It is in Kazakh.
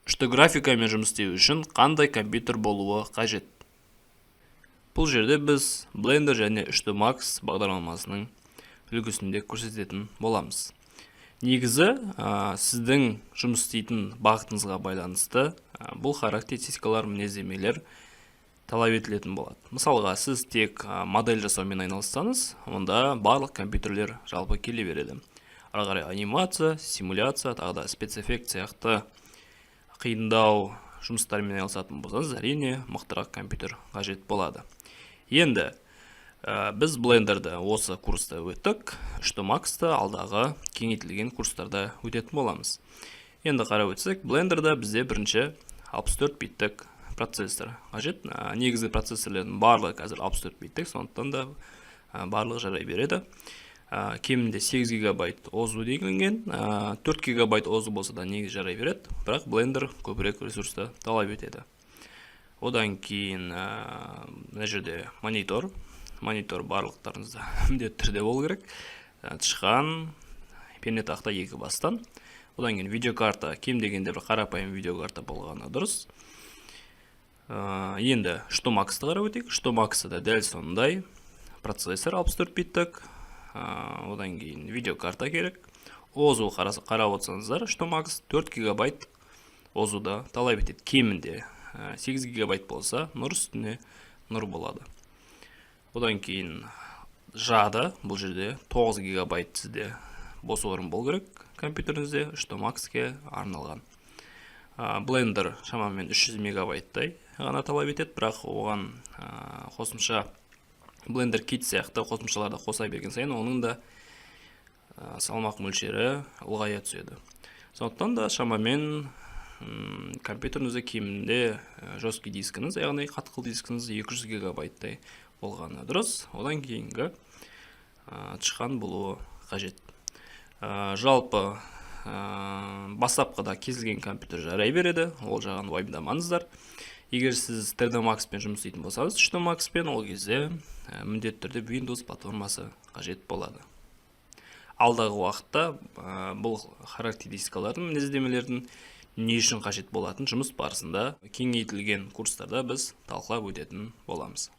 Үшті графикамен жұмыс істеу үшін қандай компьютер болуы қажет? Бұл жерде біз Blender және 3D Max бағдарламасының үлгісінде көрсететін боламыз. Негізі, сіздің жұмыс істейтін бағытыңызға байланысты бұл характеристикалар, мінездемелер талап етілетін болады. Мысалға, сіз тек модель жасаумен айналыссаңыз, онда барлық компьютерлер жалпы келе береді. Ары қарай анимация, симуляция, тағы да спецэффект сияқты қиындау жұмыстармен айналысатын болсаңыз, әрине мықтырақ компьютер қажет болады. Енді біз Blender'да осы курста өттік, 3D Max'та алдағы кеңейтілген курстарда өтетін боламыз. Енді қарап өтсек, Blender'да бізде бірінші 64 биттік процессор қажет. Негізгі процессорлердің барлығы қазір 64 биттік, сондықтан да барлығы жарай береді. Кемінде 8 гигабайт озу дегенген, 4 гигабайт озу болса да негізі жарай береді, бірақ Blender көбірек ресурсты талап етеді. Одан кейін мына жерде монитор барлықтарыңызда міндетті түрде болу керек. Тышқан, пернетақта 2 бастан. Одан кейін видеокарта, кем дегенде бір қарапайым видеокарта болғаны дұрыс. Енді 3D Max'ты қарап өтейік. 3D Max'та дәл сондай процессор 64 биттік. Одан кейін видеокарта керек. Озу қарап отырсаңыздар, 3D Max 4 гигабайт озуда талап етеді. Кемінде 8 гигабайт болса, нұр үстіне нұр болады. Одан кейін жады, бұл жерде 9 гигабайт сізде бос орын болу керек компьютеріңізде, 3D Max'ке арналған. Blender шамамен 300 мегабайттай ғана талап етеді, бірақ оған қосымша Blender Kit сияқты қосымшаларды қоса берген сайын оның да салмақ мөлшері ұлғая түседі. Сондықтан да шамамен компьютеріңізде кемінде жесткий дискіңіз, яғни қатқыл дискіңіз 200 гигабайттай болғаны дұрыс. Одан кейінгі тышқан болуы қажет. Жалпы бастапқыда кез-келген компьютер жарай береді, ол жағын уайымдамаңыздар. Егер сіз 3D Max'пен жұмыс істейтін болсаңыз, 3D Max'пен ол кезде міндетті түрде Windows платформасы қажет болады. Алдағы уақытта бұл характеристикалардың, мінездемелердің не үшін қажет болатын жұмыс барысында кеңейтілген курстарда біз талқылап өтетін боламыз.